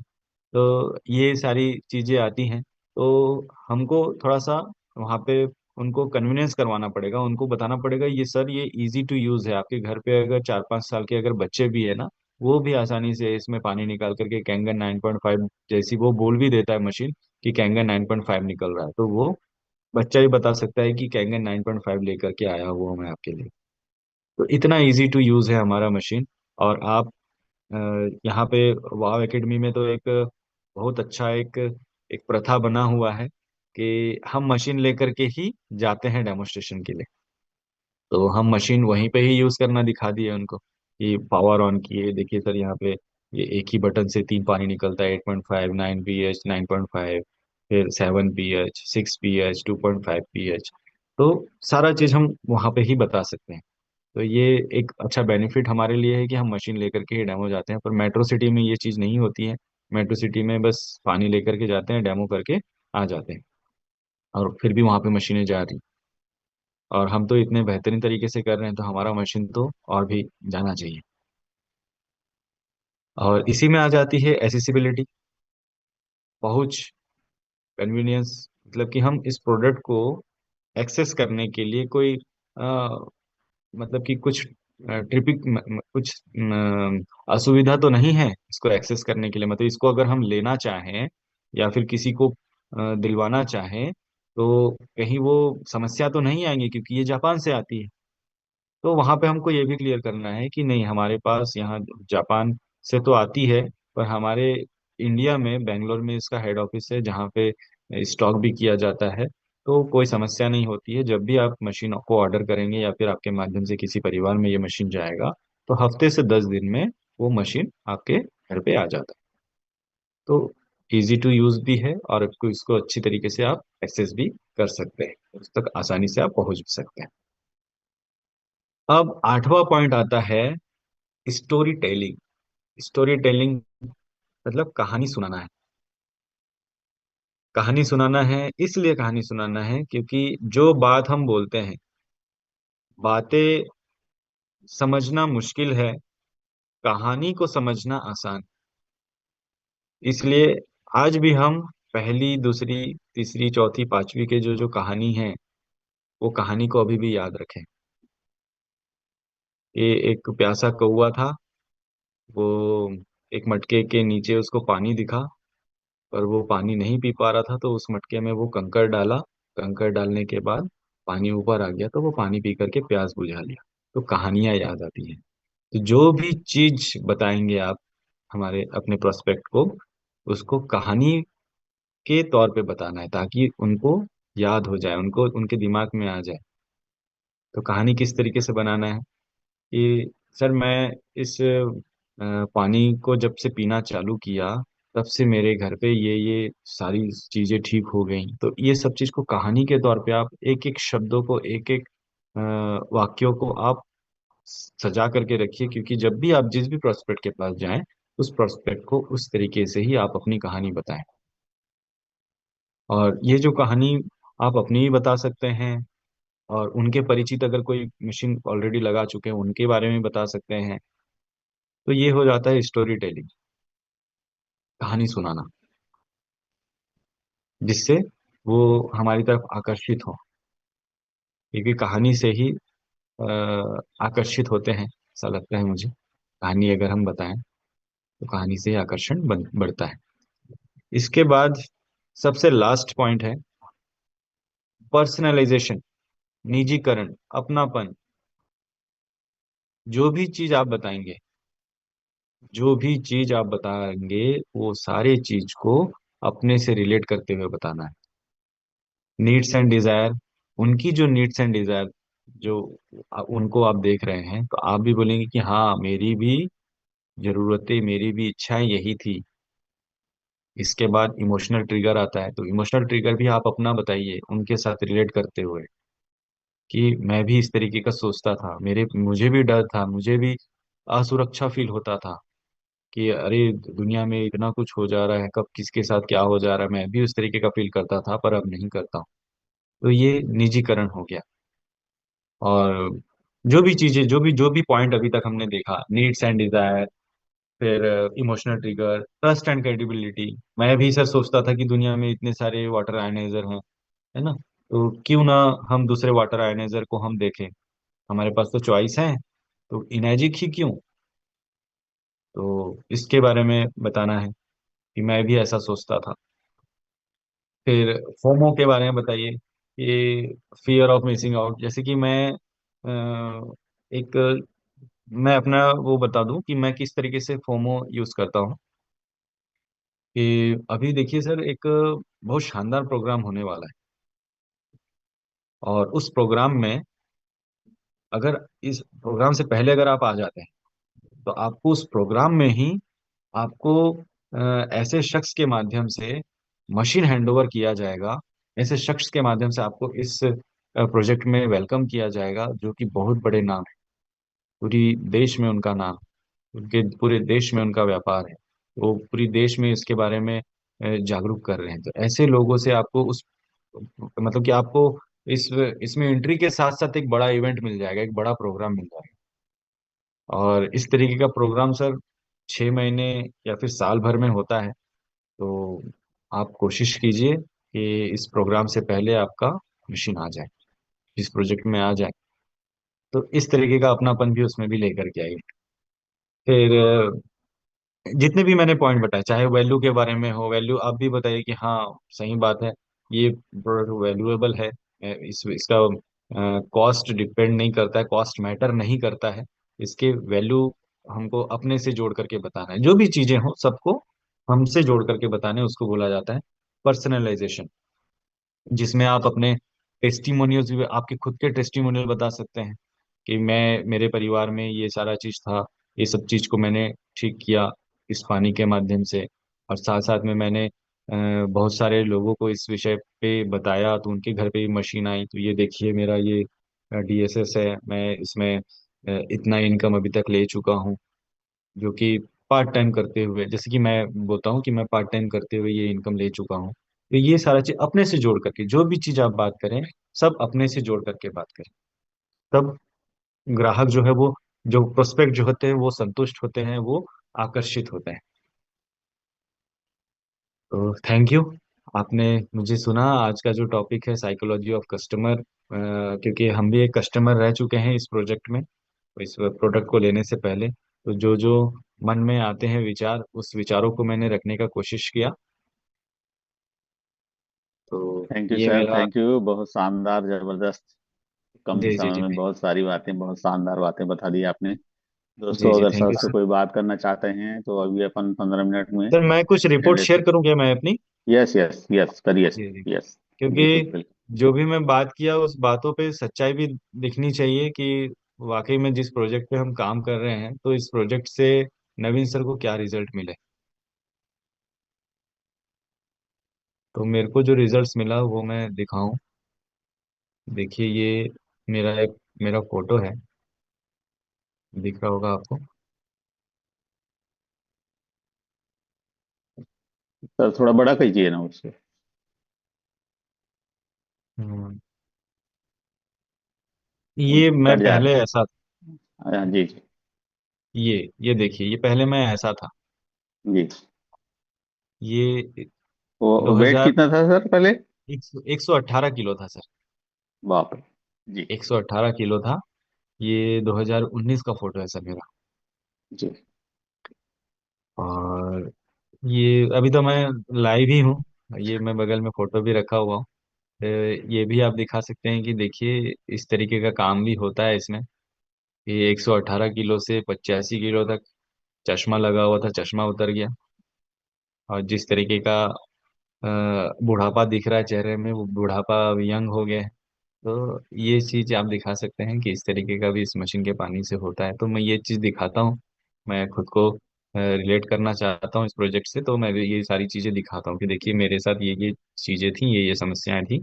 Speaker 1: तो ये सारी चीजें आती हैं। तो हमको थोड़ा सा वहाँ पे उनको कन्विनेंस करवाना पड़ेगा, उनको बताना पड़ेगा ये सर ये इजी टू यूज है, आपके घर पे अगर 4 5 साल के अगर बच्चे भी है ना, वो भी आसानी से इसमें पानी निकाल करके कैंगन 9.5, जैसी वो बोल भी देता है मशीन कि कैंगन 9.5 निकल रहा है, तो वो बच्चा भी बता सकता है कि कैंगन 9.5 लेकर के आया हुआ मैं आपके लिए। तो इतना इजी टू यूज है हमारा मशीन। और आप अ, यहाँ पे वाव एकेडमी में तो एक बहुत अच्छा एक एक प्रथा बना हुआ है कि हम मशीन लेकर के ही जाते हैं डेमोस्ट्रेशन के लिए। तो हम मशीन वहीं पे ही यूज करना दिखा दिए उनको कि पावर ऑन किए, देखिए सर यहाँ पे ये एक ही बटन से 3 पानी निकलता है, 8.5, 9 pH, 9.5, फिर 7 pH, 6 pH, 2.5 pH। तो सारा चीज हम वहाँ पे ही बता सकते हैं। तो ये एक अच्छा बेनिफिट हमारे लिए है कि हम मशीन लेकर के ही डेमो जाते हैं। पर मेट्रो सिटी में ये चीज़ नहीं होती है। मेट्रो सिटी में बस पानी लेकर के जाते हैं, डेमो करके आ जाते हैं, और फिर भी वहां पे मशीनें जा रही। और हम तो इतने बेहतरीन तरीके से कर रहे हैं, तो हमारा मशीन तो और भी जाना चाहिए। और इसी में आ जाती है एसेसिबिलिटी, पहुंच, कन्वीनियंस। मतलब कि हम इस प्रोडक्ट को एक्सेस करने के लिए कोई मतलब कि कुछ ट्रिपिक कुछ असुविधा तो नहीं है इसको एक्सेस करने के लिए। मतलब इसको अगर हम लेना चाहें या फिर किसी को दिलवाना चाहें, तो कहीं वो समस्या तो नहीं आएंगी, क्योंकि ये जापान से आती है। तो वहां पे हमको ये भी क्लियर करना है कि नहीं, हमारे पास यहाँ जापान से तो आती है, पर हमारे इंडिया में बेंगलोर में इसका हेड ऑफिस है, जहाँ पे स्टॉक भी किया जाता है। तो कोई समस्या नहीं होती है। जब भी आप मशीन को ऑर्डर करेंगे या फिर आपके माध्यम से किसी परिवार में ये मशीन जाएगा, तो हफ्ते से 10 दिन में वो मशीन आपके घर पे आ जाता है। तो इजी टू यूज भी है, और आपको इसको अच्छी तरीके से आप एक्सेस भी कर सकते हैं, उस तक आसानी से आप पहुंच भी सकते हैं। अब आठवां पॉइंट आता है स्टोरी टेलिंग। स्टोरी टेलिंग मतलब कहानी सुनाना है। कहानी सुनाना है, इसलिए कहानी सुनाना है क्योंकि जो बात हम बोलते हैं, बातें समझना मुश्किल है, कहानी को समझना आसान। इसलिए आज भी हम पहली, दूसरी, तीसरी, चौथी, पांचवी के जो जो कहानी है, वो कहानी को अभी भी याद रखें। ये एक प्यासा कौवा था। वो एक मटके के नीचे उसको पानी दिखा, पर वो पानी नहीं पी पा रहा था, तो उस मटके में वो कंकड़ डाला। कंकड़ डालने के बाद पानी ऊपर आ गया, तो वो पानी पी करके प्यास बुझा लिया। तो कहानियां याद आती हैं। तो जो भी चीज बताएंगे आप हमारे अपने प्रोस्पेक्ट को, उसको कहानी के तौर पे बताना है, ताकि उनको याद हो जाए, उनको उनके दिमाग में आ जाए। तो कहानी किस तरीके से बनाना है कि सर, मैं इस पानी को जब से पीना चालू किया, तब से मेरे घर पे ये सारी चीजें ठीक हो गई। तो ये सब चीज को कहानी के तौर पे आप एक एक शब्दों को, एक एक वाक्यों को आप सजा करके रखिए, क्योंकि जब भी आप जिस भी प्रोस्पेक्ट के पास जाएं, उस प्रोस्पेक्ट को उस तरीके से ही आप अपनी कहानी बताएं। और ये जो कहानी आप अपनी ही बता सकते हैं, और उनके परिचित अगर कोई मशीन ऑलरेडी लगा चुके हैं उनके बारे में बता सकते हैं। तो ये हो जाता है स्टोरी टेलिंग, कहानी सुनाना, जिससे वो हमारी तरफ आकर्षित हो। क्योंकि कहानी से ही आकर्षित होते हैं, ऐसा लगता है मुझे। कहानी अगर हम बताएं, तो कहानी से ही आकर्षण बढ़ता है। इसके बाद सबसे लास्ट पॉइंट है पर्सनलाइजेशन, निजीकरण, अपनापन। जो भी चीज आप बताएंगे, जो भी चीज आप बताएंगे, वो सारे चीज को अपने से रिलेट करते हुए बताना है। नीड्स एंड डिजायर, उनकी जो नीड्स एंड डिजायर, जो उनको आप देख रहे हैं, तो आप भी बोलेंगे कि हाँ, मेरी भी जरूरतें, मेरी भी इच्छाएं यही थी। इसके बाद इमोशनल ट्रिगर आता है, तो इमोशनल ट्रिगर भी आप अपना बताइए उनके साथ रिलेट करते हुए, कि मैं भी इस तरीके का सोचता था, मेरे मुझे भी डर था, मुझे भी असुरक्षा फील होता था कि अरे, दुनिया में इतना कुछ हो जा रहा है, कब किसके साथ क्या हो जा रहा है। मैं भी उस तरीके का फील करता था, पर अब नहीं करता हूँ। तो ये निजीकरण हो गया। और जो भी चीजें, जो भी पॉइंट अभी तक हमने देखा, नीड्स एंड डिजायर, फिर emotional trigger, trust and credibility. मैं भी सर सोचता था कि दुनिया में इतने सारे वाटर आयनाइजर हैं, है ना, तो क्यों ना हम दूसरे वाटर आयनाइजर को हम देखें, हमारे पास तो चॉइस है, तो इनर्जिक ही क्यों। तो इसके बारे में बताना है कि मैं भी ऐसा सोचता था। फिर फोमो के बारे में बताइए, कि फियर ऑफ मिसिंग आउट। जैसे कि एक मैं अपना वो बता दूं कि मैं किस तरीके से फोमो यूज करता हूँ। कि अभी देखिए सर, एक बहुत शानदार प्रोग्राम होने वाला है, और उस प्रोग्राम में, अगर इस प्रोग्राम से पहले अगर आप आ जाते हैं, तो आपको उस प्रोग्राम में ही आपको ऐसे शख्स के माध्यम से मशीन हैंडओवर किया जाएगा। ऐसे शख्स के माध्यम से आपको इस प्रोजेक्ट में वेलकम किया जाएगा, जो कि बहुत बड़े नाम है, पूरी देश में उनका नाम, उनके पूरे देश में उनका व्यापार है। वो पूरी देश में इसके बारे में जागरूक कर रहे हैं। तो ऐसे लोगों से आपको उस, मतलब कि आपको इस इसमें एंट्री के साथ साथ एक बड़ा इवेंट मिल जाएगा, एक बड़ा प्रोग्राम मिल जाएगा। और इस तरीके का प्रोग्राम सर 6 महीने या फिर साल भर में होता है। तो आप कोशिश कीजिए कि इस प्रोग्राम से पहले आपका मशीन आ जाए, इस प्रोजेक्ट में आ जाए। तो इस तरीके का अपनापन भी उसमें भी लेकर के आइए। फिर जितने भी मैंने पॉइंट बताए, चाहे वैल्यू के बारे में हो, वैल्यू आप भी बताइए कि हाँ, सही बात है, ये प्रोडक्ट वैल्यूएबल है। इसका कॉस्ट डिपेंड नहीं करता है, कॉस्ट मैटर नहीं करता है। इसके वैल्यू हमको अपने से जोड़ करके बताना है। जो भी चीजें हो, सबको हमसे जोड़ करके बताना है, उसको बोला जाता है पर्सनलाइजेशन। जिसमें आप अपने टेस्टिमोनियल्स भी, आपके खुद के टेस्टिमोनियल बता सकते हैं, कि मैं, मेरे परिवार में ये सारा चीज था, ये सब चीज को मैंने ठीक किया इस पानी के माध्यम से। और साथ साथ में मैंने बहुत सारे लोगों को इस विषय पे बताया, तो उनके घर पे भी मशीन आई। तो ये देखिए, मेरा ये डीएसएस है, मैं इसमें इतना इनकम अभी तक ले चुका हूँ, जो कि पार्ट टाइम करते हुए, जैसे कि मैं बोलता हूँ कि मैं पार्ट टाइम करते हुए ये इनकम ले चुका हूँ। तो ये सारा चीज अपने से जोड़ करके, जो भी चीज आप बात करें, सब अपने से जोड़ करके बात करें। तब ग्राहक जो है वो, जो प्रोस्पेक्ट जो होते हैं, वो संतुष्ट होते हैं, वो आकर्षित होते हैं। तो थैंक यू। आपने मुझे सुना आज का जो टॉपिक है साइकोलॉजी ऑफ कस्टमर, क्योंकि हम भी एक कस्टमर रह चुके हैं इस प्रोजेक्ट में, इस प्रोडक्ट को लेने से पहले। तो जो जो मन में आते हैं विचार, उस विचारों को मैंने रखने का कोशिश किया। तो
Speaker 2: थैंक यू
Speaker 1: ये
Speaker 2: सर,
Speaker 1: मेरा।
Speaker 2: Thank you. बहुत शानदार, जबरदस्त। कम
Speaker 1: जी जी
Speaker 2: समय
Speaker 1: जी
Speaker 2: में बहुत सारी बातें, बहुत शानदार बातें बता दी आपने।
Speaker 1: जी
Speaker 2: दोस्तों,
Speaker 1: जी
Speaker 2: अगर
Speaker 1: थैंक
Speaker 2: सर
Speaker 1: यू
Speaker 2: से
Speaker 1: सर।
Speaker 2: कोई बात करना चाहते हैं तो अभी अपन 15 मिनट में
Speaker 1: सर मैं कुछ
Speaker 2: ले
Speaker 1: रिपोर्ट शेयर
Speaker 2: लेते।
Speaker 1: करूं क्या मैं अपनी?
Speaker 2: यस यस यस, करिए
Speaker 1: जी
Speaker 2: सर।
Speaker 1: जी।
Speaker 2: यस। बिल्कुल
Speaker 1: क्योंकि
Speaker 2: बिल्कुल।
Speaker 1: जो भी मैं बात किया उस बातों पे सच्चाई भी दिखनी चाहिए कि वाकई में जिस प्रोजेक्ट पे हम काम कर रहे हैं, तो इस प्रोजेक्ट से नवीन सर को क्या रिजल्ट मिले। तो मेरे को जो रिजल्ट्स मिला वो मैं दिखाऊं। देखिए ये मेरा फोटो है, दिख रहा होगा आपको।
Speaker 2: सर थोड़ा बड़ा कीजिए ना उसको।
Speaker 1: हम्म, ये मैं
Speaker 2: कट जा
Speaker 1: पहले
Speaker 2: रहा
Speaker 1: ऐसा।
Speaker 2: है। हाँ जी जी।
Speaker 1: ये देखिए, ये पहले मैं ऐसा था।
Speaker 2: जी।
Speaker 1: ये
Speaker 2: वो वेट
Speaker 1: 2000,
Speaker 2: कितना था सर पहले?
Speaker 1: 118 किलो था सर।
Speaker 2: बाप रे। जी
Speaker 1: 118 किलो था। ये 2019 का फोटो है सर मेरा।
Speaker 2: जी।
Speaker 1: और ये अभी तो मैं लाइव ही हूँ। ये मैं बगल में फोटो भी रखा हुआ हूँ। ये भी आप दिखा सकते हैं कि देखिए इस तरीके का काम भी होता है इसमें। ये 118 किलो से 85 किलो तक चश्मा लगा हुआ था, चश्मा उतर गया। और जिस तरीके का बुढ़ापा दिख रहा है चेहरे में, वो बुढ़ापा अब यंग हो गया है। तो ये चीज आप दिखा सकते हैं कि इस तरीके का भी इस मशीन के पानी से होता है। तो मैं ये चीज दिखाता हूँ। मैं खुद को रिलेट करना चाहता हूँ इस प्रोजेक्ट से, तो मैं भी ये सारी चीजें दिखाता हूँ कि देखिए मेरे साथ ये चीजें थी, ये समस्याएं थी।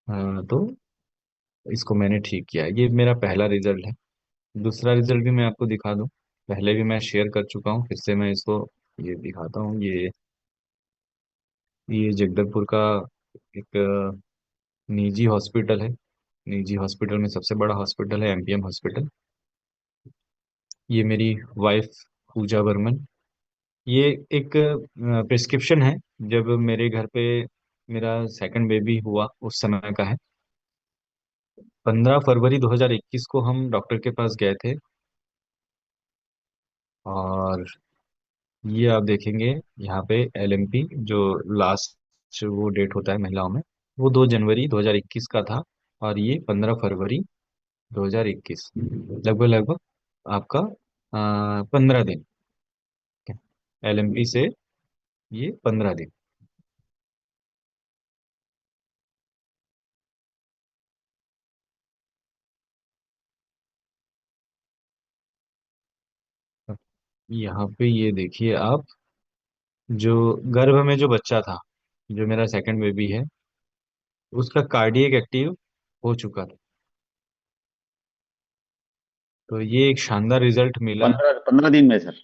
Speaker 1: तो इसको मैंने ठीक किया। ये मेरा पहला रिजल्ट है। दूसरा रिजल्ट भी मैं आपको दिखा दूँ। पहले भी मैं शेयर कर चुका हूँ, फिर से मैं इसको ये दिखाता हूँ। ये जगदलपुर का एक निजी हॉस्पिटल है। निजी हॉस्पिटल में सबसे बड़ा हॉस्पिटल है एमपीएम हॉस्पिटल। ये मेरी वाइफ पूजा बर्मन। ये एक प्रिस्क्रिप्शन है, जब मेरे घर पे मेरा सेकंड बेबी हुआ उस समय का है। 15 फरवरी 2021 को हम डॉक्टर के पास गए थे। और ये आप देखेंगे यहाँ पे एलएमपी जो लास्ट वो डेट होता है महिलाओं में, वो 2 जनवरी 2021 का था। और ये 15 फरवरी 2021, लगभग लगभग आपका 15 दिन। एलएमपी से ये 15 दिन। यहाँ पे ये देखिए आप, जो गर्भ में जो बच्चा था, जो मेरा सेकंड बेबी है, उसका कार्डियक एक्टिव हो चुका था। तो ये एक शानदार रिजल्ट मिला।
Speaker 2: 15 15 दिन में सर?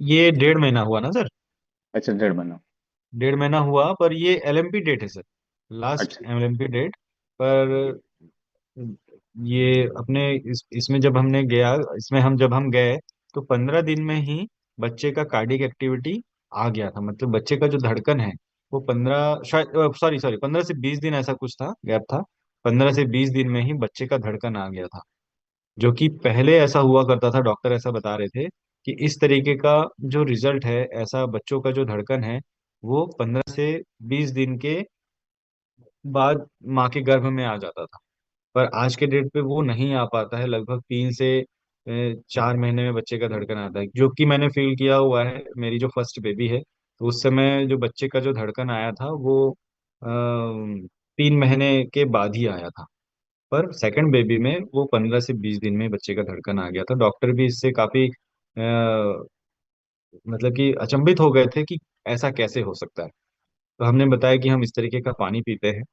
Speaker 1: ये 1.5 महीना हुआ ना सर।
Speaker 2: अच्छा, 1.5 महीना।
Speaker 1: 1.5 महीना हुआ, पर ये एलएमपी डेट है सर, लास्ट
Speaker 2: अच्छा।
Speaker 1: LMP date. पर ये अपने इसमें जब हमने गया, इसमें जब हम गए, तो 15 दिन में ही बच्चे का कार्डियक एक्टिविटी आ गया था। मतलब बच्चे का जो धड़कन है वो 15, शायद सॉरी सॉरी 15 से 20 दिन ऐसा कुछ था, गैप था। 15 से 20 दिन में ही बच्चे का धड़कन आ गया था। जो कि पहले ऐसा हुआ करता था, डॉक्टर ऐसा बता रहे थे कि इस तरीके का जो रिजल्ट है, ऐसा बच्चों का जो धड़कन है वो 15 से 20 दिन के बाद माँ के गर्भ में आ जाता था। पर आज के डेट पे वो नहीं आ पाता है। लगभग 3 से 4 महीने में बच्चे का धड़कन आता है, जो कि मैंने फील किया हुआ है। मेरी जो फर्स्ट बेबी है, तो उस समय जो बच्चे का जो धड़कन आया था वो 3 महीने के बाद ही आया था। पर सेकंड बेबी में वो 15 से 20 दिन में बच्चे का धड़कन आ गया था। डॉक्टर भी इससे काफी मतलब कि अचंभित हो गए थे कि ऐसा कैसे हो सकता है। तो हमने बताया कि हम इस तरीके का पानी पीते हैं,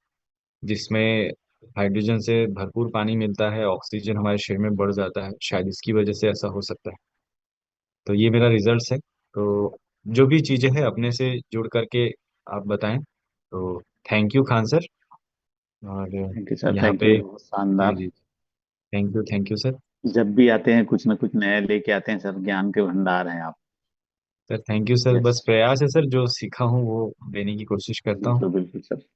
Speaker 1: जिसमें हाइड्रोजन से भरपूर पानी मिलता है, ऑक्सीजन हमारे शरीर में बढ़ जाता है, शायद इसकी वजह से ऐसा हो सकता है। तो ये मेरा रिजल्ट्स है। तो जो भी चीजें हैं अपने से जुड़ करके आप बताएं। तो थैंक यू खान सर। और
Speaker 2: थैंक यू सर,
Speaker 1: यहाँ
Speaker 2: थैंक
Speaker 1: पे
Speaker 2: यू, बहुत
Speaker 1: जी
Speaker 2: शानदार।
Speaker 1: जी, थैंक यू सर।
Speaker 2: जब भी आते हैं कुछ ना कुछ नया लेके आते हैं सर, ज्ञान के भंडार हैं आप।
Speaker 1: Sir thank you sir,
Speaker 2: yes.
Speaker 1: बस प्रयास है सर, जो सीखा हूँ वो देने की कोशिश करता हूँ।
Speaker 2: बिल्कुल बिल्कुल सर।